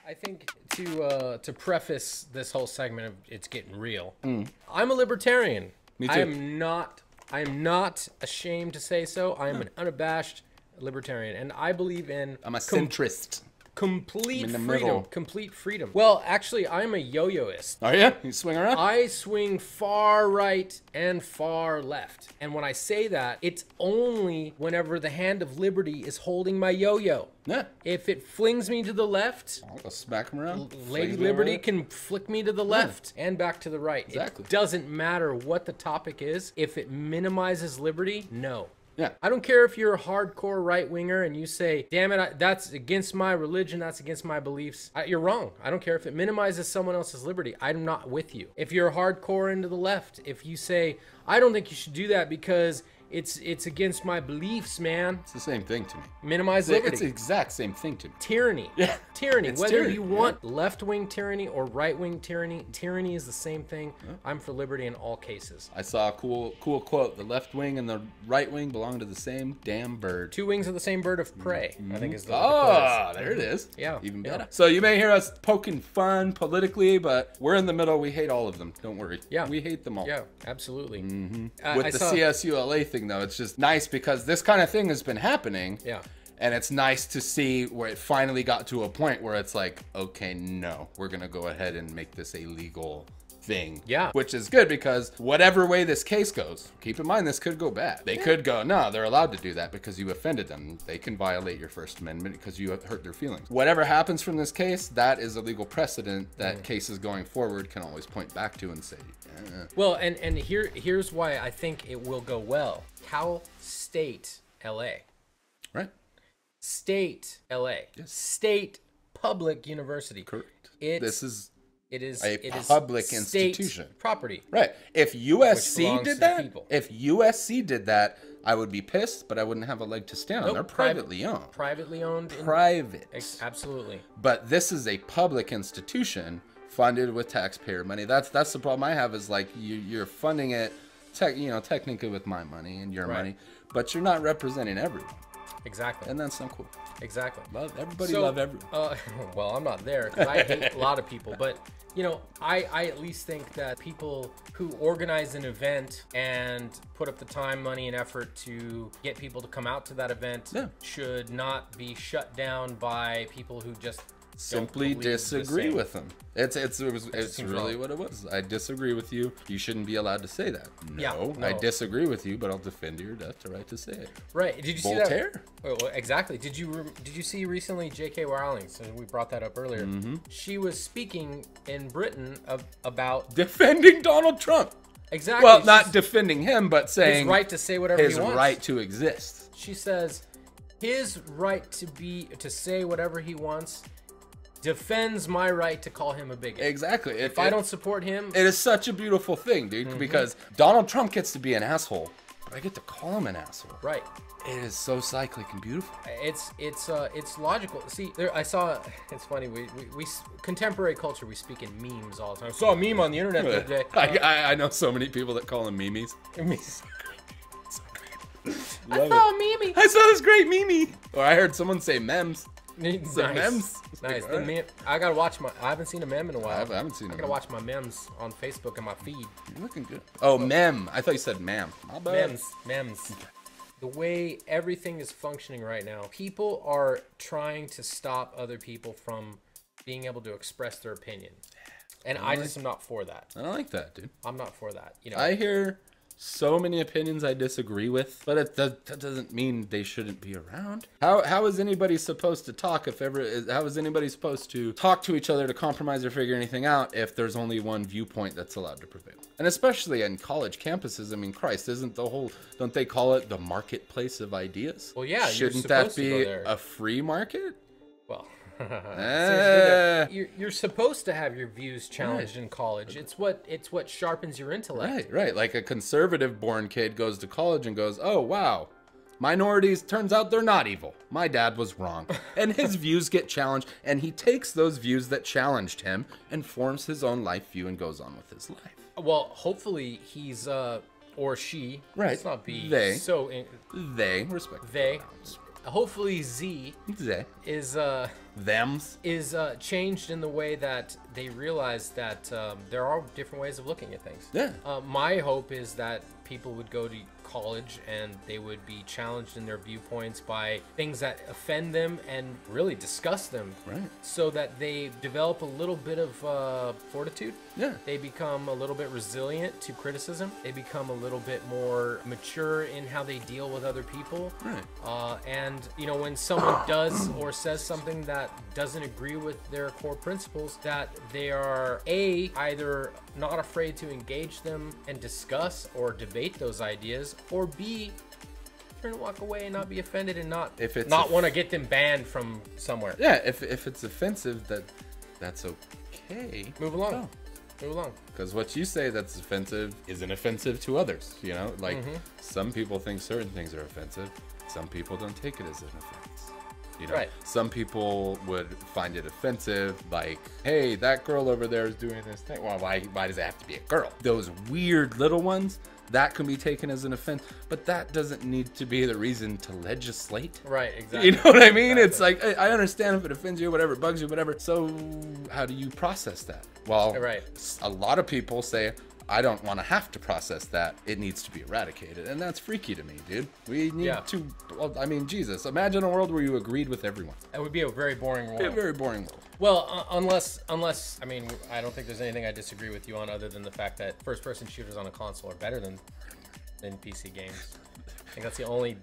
I think to preface this whole segment of It's Getting Real, I'm a libertarian. Me too. I am not ashamed to say so. I am an unabashed libertarian, and I believe in I'm a centrist. Complete I'm in the freedom. middle. Complete freedom. Well, actually, I'm a yo-yoist. Are you? You swing around? I swing far right and far left. And when I say that, it's only whenever the hand of liberty is holding my yo-yo. Yeah. If it flings me to the left, I'll go smack him around. Lady Liberty can flick me to the left and back to the right. Exactly. It doesn't matter what the topic is. If it minimizes liberty, no. Yeah. I don't care if you're a hardcore right-winger and you say, damn it, that's against my religion, that's against my beliefs. You're wrong. I don't care if it minimizes someone else's liberty. I'm not with you. If you're hardcore into the left, if you say, I don't think you should do that because it's against my beliefs, man. It's the same thing to me. Minimize liberty. It's the exact same thing to me. Tyranny. Yeah. Tyranny. It's Whether tyranny, you want left-wing tyranny or right-wing tyranny, tyranny is the same thing. Yeah. I'm for liberty in all cases. I saw a cool quote. The left wing and the right wing belong to the same damn bird. Two wings of the same bird of prey, I think is the Oh, there it is. Yeah. Even Yeah. better. So you may hear us poking fun politically, but we're in the middle. We hate all of them. Don't worry. Yeah. We hate them all. Yeah, absolutely. With the CSULA thing, though, it's just nice because this kind of thing has been happening. Yeah. And it's nice to see where it finally got to a point where it's like, okay, no, we're going to go ahead and make this a legal thing. Yeah. Which is good because whatever way this case goes, keep in mind this could go bad. They could go, no, they're allowed to do that because you offended them. They can violate your First Amendment because you hurt their feelings. Whatever happens from this case, that is a legal precedent that cases going forward can always point back to and say, Well, and here's why I think it will go well. Cal State LA. Right. State LA. Yes. State Public University. Correct. It is a public state institution. Property. Right. If belongs USC to did the that, people. if USC did that, I would be pissed, but I wouldn't have a leg to stand on. Nope, They're privately owned. Privately owned. Private. Absolutely. But this is a public institution funded with taxpayer money. That's the problem I have is like you're funding it, technically with my money and your money, but you're not representing everyone. Exactly. And that's not cool. Exactly. Love everyone. Well, I'm not there because I hate a lot of people, but I at least think that people who organize an event and put up the time, money, and effort to get people to come out to that event should not be shut down by people who just simply disagree with them. It's really wrong. what it was. I disagree with you. You shouldn't be allowed to say that. No, no. I disagree with you, but I'll defend your death to right to say it. Right? Did you see Voltaire? that? Well, exactly. Did you see recently J.K. Rowling? So we brought that up earlier. She was speaking in Britain about defending Donald Trump. Exactly. Well, not defending him, but saying his right to say whatever he wants. His right to exist. She says his right to say whatever he wants defends my right to call him a bigot. Exactly. If I don't support him, it is such a beautiful thing, dude, because Donald Trump gets to be an asshole, but I get to call him an asshole. Right. It is so cyclic and beautiful. It's logical. See, I saw. It's funny. We contemporary culture. We speak in memes all the time. I saw a meme on the internet the other day. I know so many people that call him memes. I saw a meme. I saw this great meme. Or I heard someone say memes. Nice. Memes. Nice. The meme, I gotta watch I haven't seen a meme in a while. I haven't seen I gotta watch my memes on Facebook and my feed. You're looking good. Oh, mem. I thought you said ma'am. Memes. The way everything is functioning right now, people are trying to stop other people from being able to express their opinion. And I just am not for that. I don't like that, dude. I'm not for that. I hear so many opinions I disagree with, but that doesn't mean they shouldn't be around. How is anybody supposed to talk how is anybody supposed to talk to each other to compromise or figure anything out if there's only one viewpoint that's allowed to prevail? And especially in college campuses, I mean, Christ, don't they call it the marketplace of ideas? Well, yeah, shouldn't that be a free market? Well, you're supposed to have your views challenged in college. It's what sharpens your intellect. Right. Like a conservative-born kid goes to college and goes, "Oh wow, minorities. Turns out they're not evil. My dad was wrong," and his views get challenged, and he takes those views that challenged him and forms his own life view and goes on with his life. Well, hopefully he's or she. Right. Let's not be they. so. They respect. They. hopefully Z is Thems changed in the way that they realize that there are different ways of looking at things. Yeah. My hope is that people would go to college and they would be challenged in their viewpoints by things that offend them and really discuss them, Right. so that they develop a little bit of fortitude. Yeah. They become a little bit resilient to criticism. They become a little bit more mature in how they deal with other people. Right. And, you know, when someone does or says something that doesn't agree with their core principles, that they are either not afraid to engage them and discuss or debate those ideas, or B, turn and walk away and not be offended and not want to get them banned from somewhere. Yeah, if it's offensive, that's okay. Move along. Move along. Because what you say that's offensive isn't offensive to others. You know, like some people think certain things are offensive. Some people don't take it as an offense. You know, Right. Some people would find it offensive, like, hey, that girl over there is doing this thing. Well, why does it have to be a girl? Those weird little ones, that can be taken as an offense, but that doesn't need to be the reason to legislate. Right, exactly. You know what I mean? Exactly. It's like, I understand if it offends you, whatever, bugs you, whatever. So how do you process that? Well, Right. a lot of people say, I don't want to have to process that. It needs to be eradicated. And that's freaky to me, dude. We need to, well, I mean, Jesus, imagine a world where you agreed with everyone. It would be a very boring world. A very boring world. Well, unless, I mean, I don't think there's anything I disagree with you on other than the fact that first-person shooters on a console are better than PC games. I think that's the only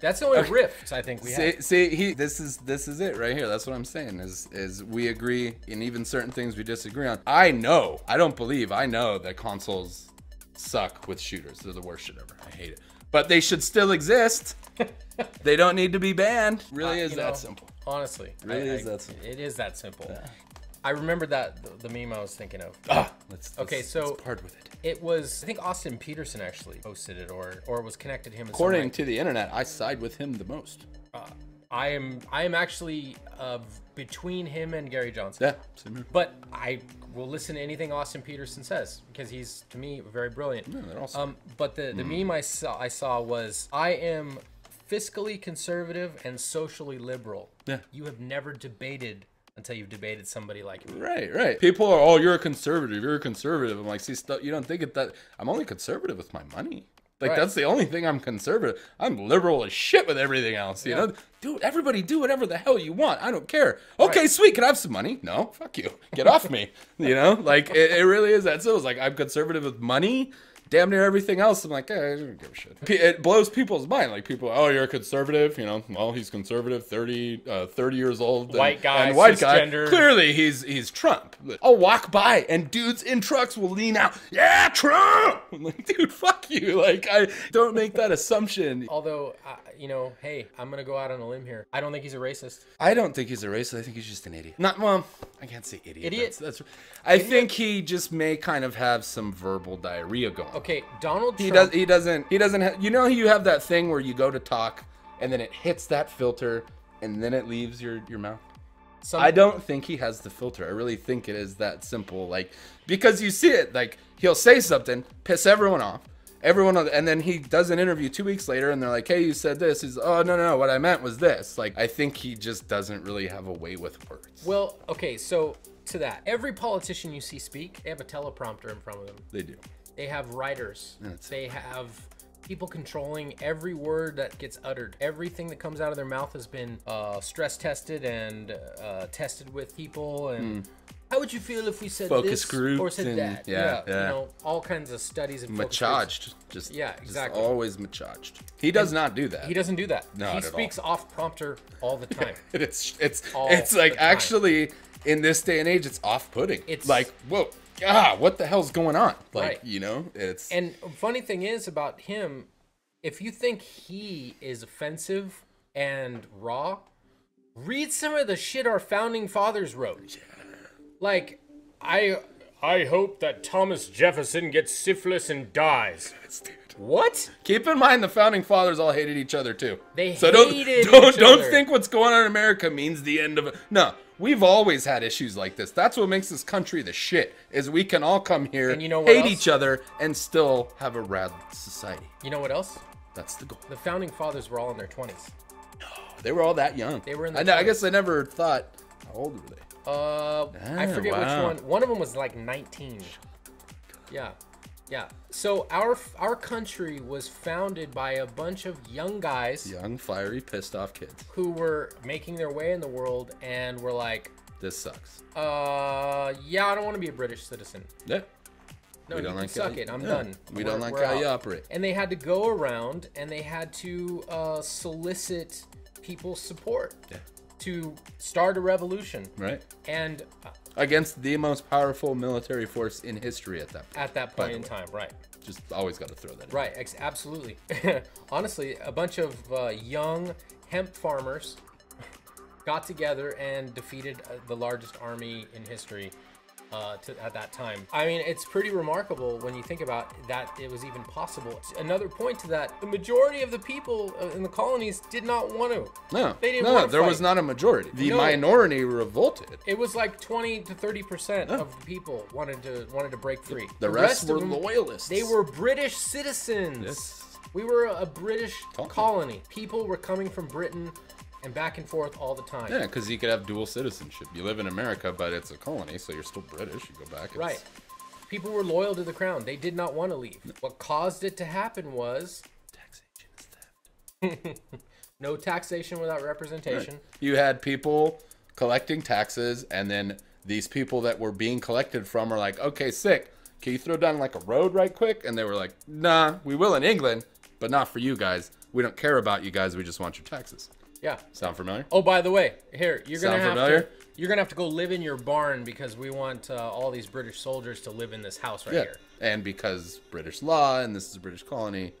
rift I think we have. See, this is it right here. That's what I'm saying is we agree, and even certain things we disagree on. I know that consoles suck with shooters. They're the worst shit ever. I hate it. But they should still exist. They don't need to be banned. Really is that simple. Honestly. Really is that simple. It is that simple. Yeah. I remember the meme I was thinking of. Let's part with it. It was, I think Austin Peterson actually posted it or was connected to him. According to the internet, I side with him the most. I am actually between him and Gary Johnson. Yeah, same here. But I will listen to anything Austin Peterson says because he's, to me, very brilliant. Yeah, they're awesome. But the meme I saw was, I am fiscally conservative and socially liberal. Yeah. You have never debated until you've debated somebody like me. Right. People are, oh, you're a conservative. I'm like, see, you don't think it that I'm only conservative with my money. Like, that's the only thing I'm conservative. I'm liberal as shit with everything else, you know? Dude, everybody do whatever the hell you want. I don't care. Okay, sweet. Can I have some money? No, fuck you. Get off me. You know? Like, it really is that. So it's like, I'm conservative with money. Damn near everything else, I'm like, I don't give a shit. It blows people's mind. Like, people, oh, you're a conservative, you know, well, he's conservative, 30 years old. White guy, and white cisgender. guy. Clearly, he's Trump. I'll walk by, and dudes in trucks will lean out, yeah, Trump! I'm like, dude, fuck you. Like, I don't make that assumption. Although, you know, hey, I'm going to go out on a limb here. I don't think he's a racist. I don't think he's a racist. I think he's just an idiot. Well, I can't say idiot. Idiot. I think he just may kind of have some verbal diarrhea going. Okay, Donald Trump. He doesn't have, you know, you have that thing where you go to talk and then it hits that filter and then it leaves your mouth. I don't think he has the filter. I really think it is that simple. Like, because you see it, like, he'll say something, piss everyone off. And then he does an interview 2 weeks later and they're like, hey, you said this. He's, oh, no, what I meant was this. Like, I think he just doesn't really have a way with words. Well, okay, so to that, every politician you see speak, they have a teleprompter in front of them. They do. They have writers. They have people controlling every word that gets uttered. Everything that comes out of their mouth has been stress tested and tested with people. And how would you feel if we said focus this or said that? Yeah. You know, all kinds of studies and massaged. Just always massaged. He does not do that. He doesn't do that. No, he speaks off prompter all the time. it's like actually in this day and age, it's off-putting. It's like, whoa. What the hell's going on? Like, you know, it's... And funny thing is about him, if you think he is offensive and raw, read some of the shit our founding fathers wrote. Yeah. Like, I hope that Thomas Jefferson gets syphilis and dies. What? Keep in mind the founding fathers all hated each other too. They hated each other. Don't think what's going on in America means the end of it. No. We've always had issues like this. That's what makes this country the shit, is we can all come here, and you know hate each other, and still have a rad society. You know what else? That's the goal. The founding fathers were all in their 20s. No, They were all that young. They were in the I guess I never thought, how old were they? I forget which one. One of them was like 19. Yeah. Yeah. So our country was founded by a bunch of young guys. Young, fiery, pissed off kids. Who were making their way in the world and were like, this sucks. Yeah, I don't want to be a British citizen. Yeah. No, you can suck it. I'm done. We don't like how you operate. And they had to go around and they had to solicit people's support to start a revolution. Right. And against the most powerful military force in history at that point. At that point in time, right. Just always got to throw that in. Right, absolutely. Honestly, a bunch of young hemp farmers got together and defeated the largest army in history at that time. I mean, it's pretty remarkable when you think about that it was even possible. Another point to that, the majority of the people in the colonies did not want to. No, they didn't want to there was not a majority. The minority revolted. It was like 20 to 30% of the people wanted to break free. The rest were loyalists. They were British citizens. Yes. We were a British colony. People were coming from Britain and back and forth all the time. Yeah, because you could have dual citizenship. You live in America, but it's a colony, so you're still British. You go back. Right. People were loyal to the crown. They did not want to leave. What caused it to happen was taxation is theft. No taxation without representation. Right. You had people collecting taxes, and then these people that were being collected from are like, okay, sick. Can you throw down like a road right quick? And they were like, nah, we will in England, but not for you guys. We don't care about you guys. We just want your taxes. Yeah. Sound familiar? Oh, by the way, here you're gonna have to go live in your barn because we want all these British soldiers to live in this house right here. And because British law and this is a British colony,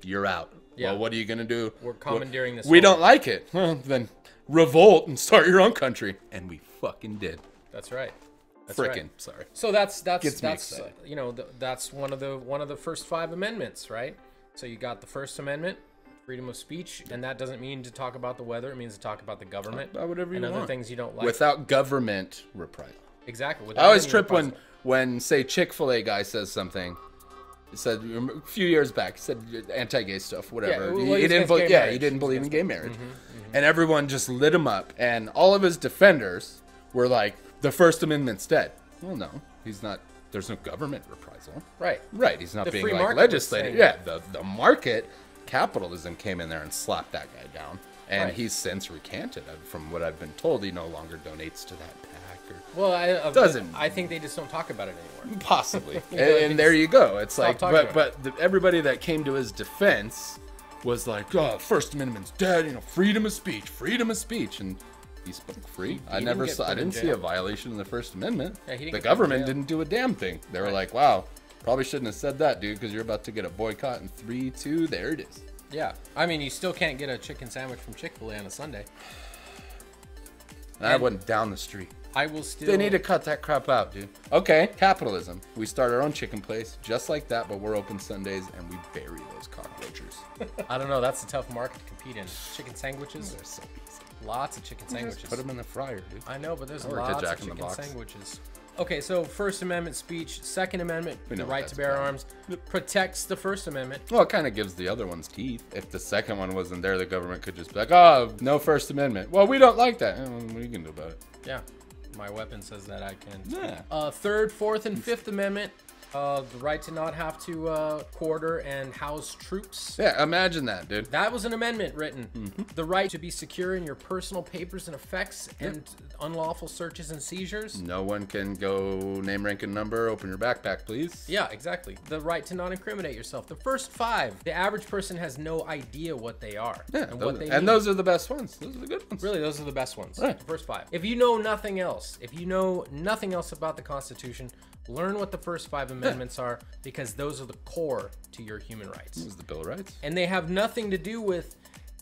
you're out. Yeah. Well, what are you gonna do? We're commandeering this. We don't like it. Well, then revolt and start your own country. And we fucking did. That's right. Frickin', sorry. So that's you know that's one of the first 5 amendments, right? So you got the First Amendment. Freedom of speech, and that doesn't mean to talk about the weather. It means to talk about the government. Talk about whatever you and want. other things you don't like. Without government reprisal. Exactly. I always trip when say Chick-fil-A guy says something. He said a few years back, he said anti-gay stuff, whatever. Yeah, he didn't believe in gay marriage. And everyone just lit him up. And all of his defenders were like, the First Amendment's dead. Well, no, he's not. There's no government reprisal. Right. Right. He's not the being like legislated. Yeah. The market. Capitalism came in there and slapped that guy down, and he's since recanted. From what I've been told, he no longer donates to that pack. I think they just don't talk about it anymore. Possibly, and there you go. It's like, everybody that came to his defense was like, "Oh, First Amendment's dead. You know, freedom of speech, and he spoke free. I didn't see a violation in the First Amendment. Yeah, the government didn't do a damn thing. They were like, wow. Probably shouldn't have said that, dude, because you're about to get a boycott in 3, 2. There it is. Yeah. I mean, you still can't get a chicken sandwich from Chick-fil-A on a Sunday. I went down the street. I will still... They need to cut that crap out, dude. Okay, capitalism. We start our own chicken place just like that, but we're open Sundays, and we bury those cockroaches. I don't know. That's a tough market to compete in. Chicken sandwiches? They're so easy. Lots of chicken sandwiches. Just put them in the fryer, dude. I know, but there's lots of chicken sandwiches. Okay, so First Amendment speech, Second Amendment, the right to bear arms, protects the First Amendment. Well, it kind of gives the other ones teeth. If the second one wasn't there, the government could just be like, oh, no First Amendment. Well, we don't like that. What are you going to do about it? Yeah, my weapon says that I can. Yeah. Third, Fourth, and Fifth Amendment. The right to not have to quarter and house troops. Yeah, imagine that, dude. That was an amendment written. The right to be secure in your personal papers and effects and unlawful searches and seizures. No one can go name, rank, and number. Open your backpack, please. Yeah, exactly. The right to not incriminate yourself. The first 5, the average person has no idea what they are. Yeah, and those are the best ones. Those are the good ones. Really, those are the best ones. Right. The first 5. If you know nothing else, about the Constitution, learn what the first 5 amendments are, because those are the core to your human rights. This is the Bill of Rights. And they have nothing to do with,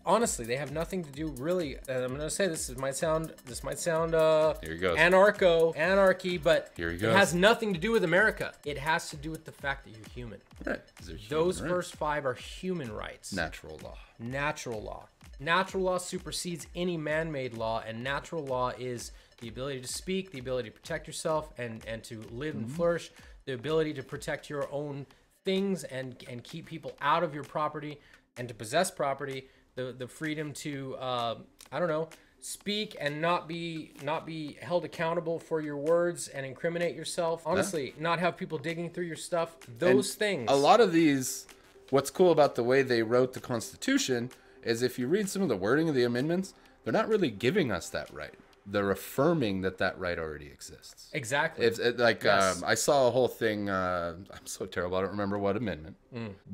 honestly, they have nothing to do really, I'm going to say this might sound here he goes. anarchy, but here he goes. It has nothing to do with America. It has to do with the fact that you're human. Right. Those first 5 are human rights. Natural law. Natural law. Natural law supersedes any man-made law, and natural law is the ability to speak, the ability to protect yourself and to live and flourish, the ability to protect your own things and keep people out of your property and to possess property the freedom to I don't know, speak and not be held accountable for your words and incriminate yourself. Honestly, not have people digging through your stuff. Those things. A lot of these, what's cool about the way they wrote the Constitution is if you read some of the wording of the amendments, they're not really giving us that right. They're affirming that right already exists. Exactly. It's like yes. I saw a whole thing. I'm so terrible. I don't remember what amendment.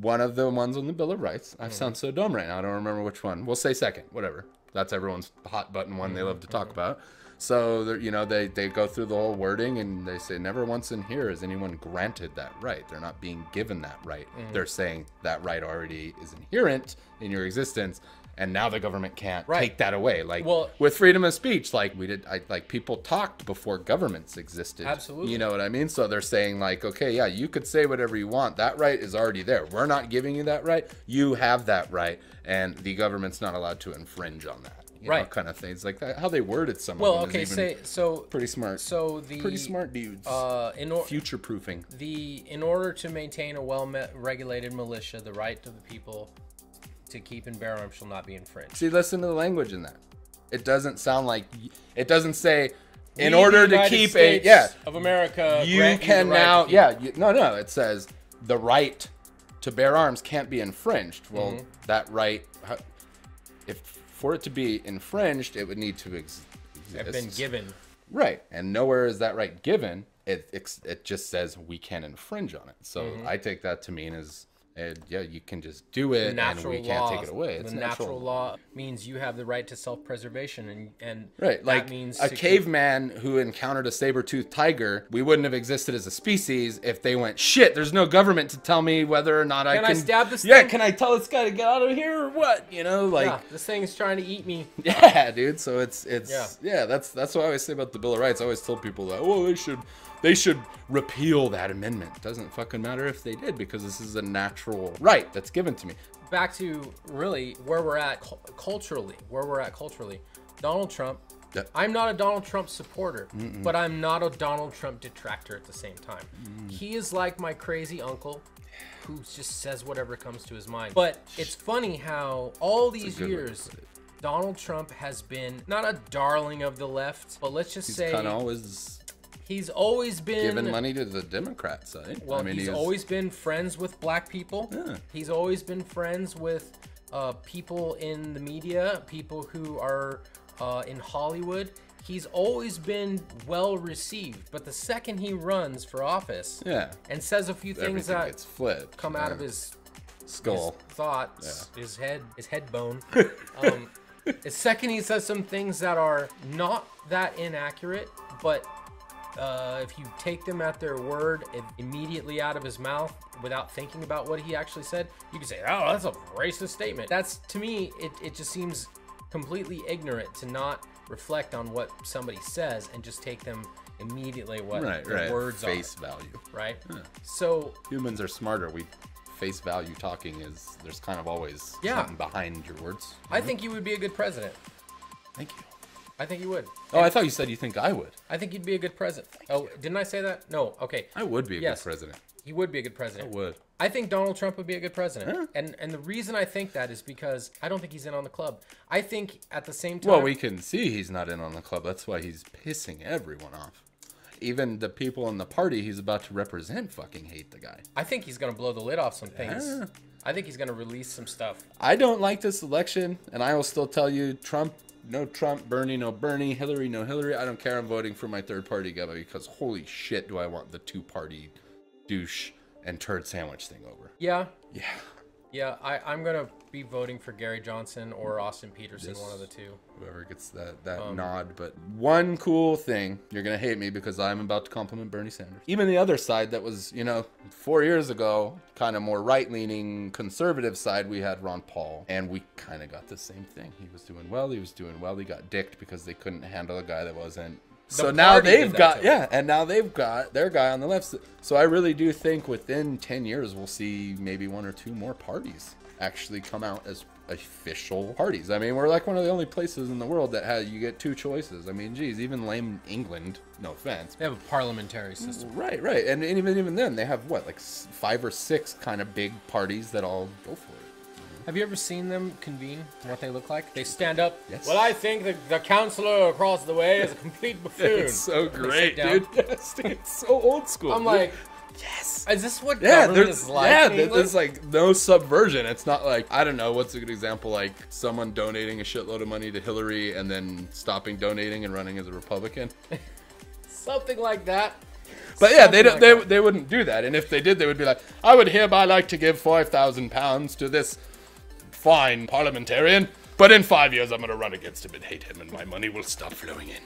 One of the ones on the Bill of Rights. I sound so dumb right now. I don't remember which one. We'll say second. Whatever. That's everyone's hot button one they love to talk about. So, you know, they go through the whole wording and they say never once in here is anyone granted that right. They're not being given that right. They're saying that right already is inherent in your existence. And now the government can't take that away. Like with freedom of speech, like like people talked before governments existed. Absolutely. You know what I mean? So they're saying like, okay, yeah, you could say whatever you want. That right is already there. We're not giving you that right. You have that right. And the government's not allowed to infringe on that. You know, kind of things like that. How they worded some of them is even pretty smart. So pretty smart dudes. Future proofing. In order to maintain a well-regulated militia, the right of the people to keep and bear arms shall not be infringed. See, listen to the language in that. It doesn't sound like, it doesn't say, in order to keep of America, you can now, no, it says the right to bear arms can't be infringed. Well, that right, if for it to be infringed, it would need to exist. Have been given. Right, and nowhere is that right given. It just says we can infringe on it. So I take that to mean is, yeah, you can just do it, and we can't take it away. It's the natural law means you have the right to self-preservation, and right, like that means a caveman who encountered a saber-toothed tiger, we wouldn't have existed as a species if they went, shit, there's no government to tell me whether or not I can stab this thing? thing? Can I tell this guy to get out of here or what? You know, like this thing is trying to eat me. Yeah, dude. So that's what I always say about the Bill of Rights. I always tell people that, well, they should repeal that amendment. Doesn't fucking matter if they did, because this is a natural right that's given to me. Back to really where we're at culturally. Donald Trump. I'm not a Donald Trump supporter, but I'm not a Donald Trump detractor at the same time. He is like my crazy uncle who just says whatever comes to his mind. But it's funny how all these years Donald Trump has been not a darling of the left, but let's just say he's always been giving money to the Democrat side. Well, he's always been friends with black people. Yeah. He's always been friends with people in the media, people who are in Hollywood. He's always been well received. But the second he runs for office and says a few things that gets flipped, come out of his skull, his thoughts, his head bone. The second he says some things that are not that inaccurate, but if you take them at their word immediately out of his mouth without thinking about what he actually said, you can say, oh, that's a racist statement. That's, to me, it just seems completely ignorant to not reflect on what somebody says and just take them immediately what their words face value. Right? So humans are smarter. We face value talking is, there's kind of always something behind your words. I think you would be a good president. Thank you. I think you would. Oh, I thought you said you think I would. I think you'd be a good president. Didn't I say that? No. Okay. I would be a good president. He would be a good president. I would. I think Donald Trump would be a good president. And the reason I think that is because I don't think he's in on the club. I think at the same time... Well, we can see he's not in on the club. That's why he's pissing everyone off. Even the people in the party he's about to represent fucking hate the guy. I think he's going to blow the lid off some things. Yeah. I think he's going to release some stuff. I don't like this election, and I will still tell you, Trump... No Trump, Bernie, no Bernie, Hillary, no Hillary. I don't care. I'm voting for my third party guy because holy shit do I want the two-party douche and turd sandwich thing over. Yeah. Yeah. Yeah, I'm going to be voting for Gary Johnson or Austin Peterson, one of the two. Whoever gets that nod. But one cool thing, you're going to hate me because I'm about to compliment Bernie Sanders. Even the other side that was, 4 years ago, kind of more right-leaning conservative side, we had Ron Paul. And we kind of got the same thing. He was doing well. He got dicked because they couldn't handle a guy that wasn't. So now they've got, and now they've got their guy on the left. So I really do think within 10 years, we'll see maybe one or two more parties actually come out as official parties. I mean, we're like one of the only places in the world that you get two choices. I mean, geez, even lame England, no offense. They have a parliamentary system. Right. And even then, they have what, like 5 or 6 kind of big parties that all go for it. Have you ever seen them convene? What they look like? They stand up. Yes. Well, I think the counselor across the way is a complete buffoon. It's so great, down. dude. Yes, dude. It's so old school. I'm dude. like, yes. is this what Yeah, government is like? yeah, in England? there's like no subversion. It's not like, I don't know, what's a good example? Like someone donating a shitload of money to Hillary and then stopping donating and running as a Republican. Something like that. But yeah, Something they wouldn't do that. And if they did, they would be like, I would hereby like to give £5,000 to this fine parliamentarian, but in 5 years I'm going to run against him and hate him, and my money will stop flowing in.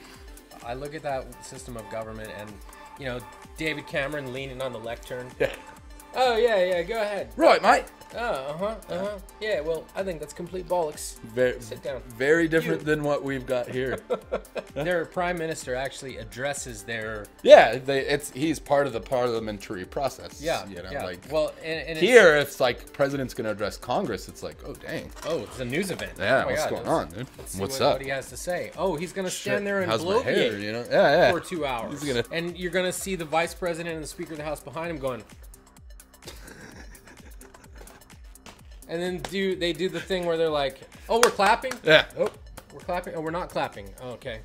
I look at that system of government and, you know, David Cameron leaning on the lectern. Yeah. Oh, yeah, go ahead. Right, mate. Oh, Yeah, well, I think that's complete bollocks. Sit down. Very different than what we've got here. Their prime minister actually addresses their... Yeah, he's part of the parliamentary process. Yeah, you know, yeah. like well, and here, it's like president's going to address Congress. It's like, oh, dang. Oh, it's a news event. Yeah, oh what's God, going on, dude? What's up? What he has to say. Oh, he's going to stand there and How's my bloviate hair, you know? Yeah. for 2 hours. He's gonna... And you're going to see the vice president and the speaker of the house behind him going... And then they do the thing where they're like, oh, we're clapping? Yeah. Oh, we're clapping? Oh, we're not clapping. Oh, okay.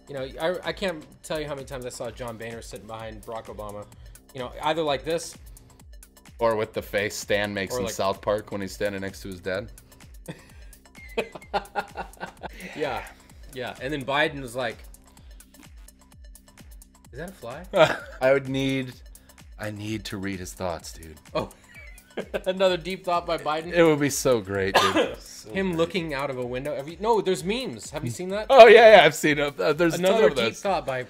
You know, I can't tell you how many times I saw John Boehner sitting behind Barack Obama. You know, either like this. Or with the face Stan makes in like, South Park when he's standing next to his dad. Yeah. And then Biden was like, is that a fly? I need to read his thoughts, dude. Oh. Another deep thought by Biden. It would be so great, dude. Him looking out of a window. No, there's memes. Have you seen that? Oh yeah, I've seen it. There's another a ton of deep those. thought by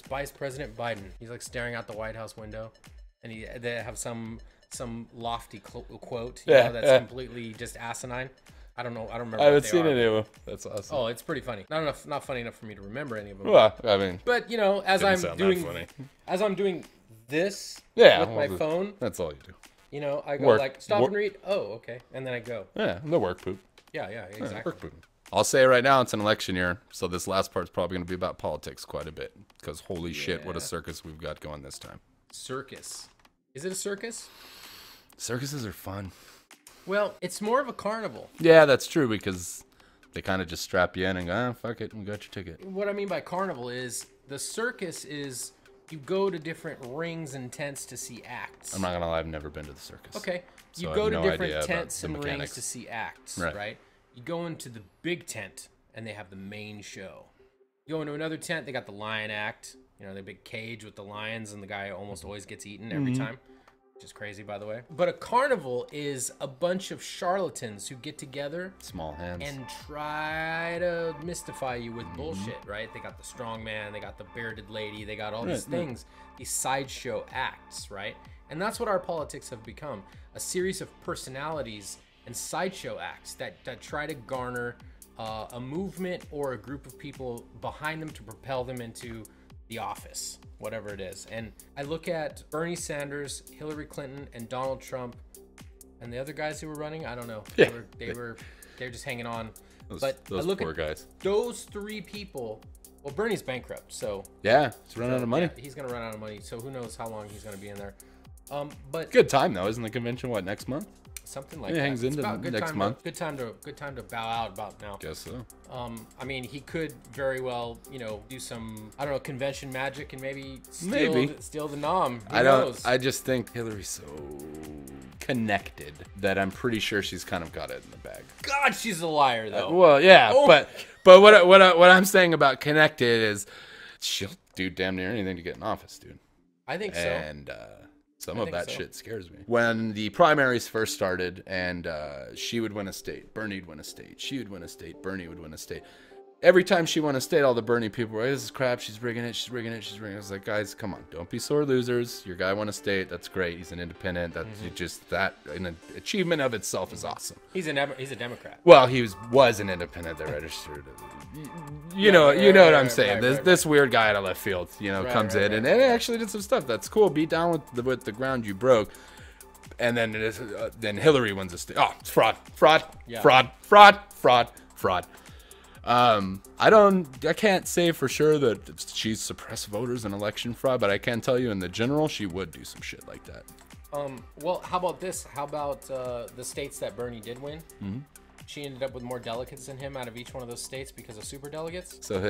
Vice President Biden. He's like staring out the White House window, and they have some lofty quote. You know, that's completely just asinine. I don't know. I don't remember. I haven't seen any of them. That's awesome. Oh, it's pretty funny. Not funny enough for me to remember any of them. Well, I mean, but you know, as I'm doing this with my phone, that's all you do. You know, I go like, stop and read. Oh, okay. And then I go. Yeah, the work poop. Yeah, exactly. Work poop. I'll say it right now, it's an election year, so this last part's probably going to be about politics quite a bit. Because holy shit, what a circus we've got going this time. Circus. Is it a circus? Circuses are fun. Well, it's more of a carnival. Yeah, that's true, because they kind of just strap you in and go, fuck it, we got your ticket. What I mean by carnival is, the circus is... You go to different rings and tents to see acts. I'm not gonna lie, I've never been to the circus. Okay. You So go I to have no different idea tents about the and rings mechanics. to see acts, Right. right? You go into the big tent and they have the main show. You go into another tent, they got the lion act. You know, the big cage with the lions, and the guy almost always gets eaten every time. Which is crazy, by the way. But a carnival is a bunch of charlatans who get together Small hands. and try to mystify you with bullshit, right? They got the strong man, they got the bearded lady, they got all these things, these sideshow acts, right? And that's what our politics have become, a series of personalities and sideshow acts that try to garner a movement or a group of people behind them to propel them into the office, whatever it is. And I look at Bernie Sanders, Hillary Clinton, and Donald Trump, and the other guys who were running. I don't know. They're just hanging on. Those I look poor at guys. those three people. Well, Bernie's bankrupt, so Yeah, he's running out of money. yeah, he's gonna run out of money. So who knows how long he's gonna be in there? But Good time though, isn't the convention next month? something like It that. hangs It's into about good next time month. Good time to bow out about now. Guess so. I mean, he could very well, you know, do some, I don't know, convention magic and maybe steal the nom. Who knows? I just think Hillary's so connected that I'm pretty sure she's kind of got it in the bag. God, she's a liar, though. Well, yeah, Oh but what I'm saying about connected is she'll do damn near anything to get in office, dude. I think so. And some of that so. shit scares me. When the primaries first started and she would win a state, Bernie'd win a state, she would win a state, Bernie would win a state. Every time she won a state, all the Bernie people were like, this is crap, she's rigging it, she's rigging it, she's rigging it. I was like, guys, come on, don't be sore losers. Your guy won a state, that's great. He's an independent. That's just that an achievement of itself is awesome. He's a Democrat. Well, he was an independent. They registered. You know what I'm saying. This weird guy out of left field, comes in and actually did some stuff. That's cool. Beat down with the ground you broke, and then then Hillary wins a state. Oh, it's fraud. I can't say for sure that she's suppressed voters in election fraud, but I can tell you in the general, she would do some shit like that. Well, how about this? How about the states that Bernie did win? Mm-hmm. She ended up with more delegates than him out of each one of those states because of super delegates. So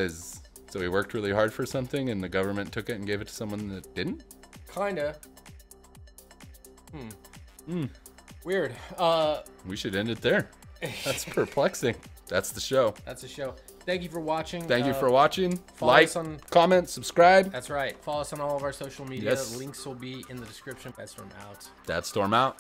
he worked really hard for something, and the government took it and gave it to someone that didn't. Kinda. Weird. We should end it there. That's perplexing. That's the show. That's the show. Thank you for watching. Thank you for watching. Like, comment, subscribe. That's right. Follow us on all of our social media. Yes. Links will be in the description. DADSTORM out. DADSTORM out.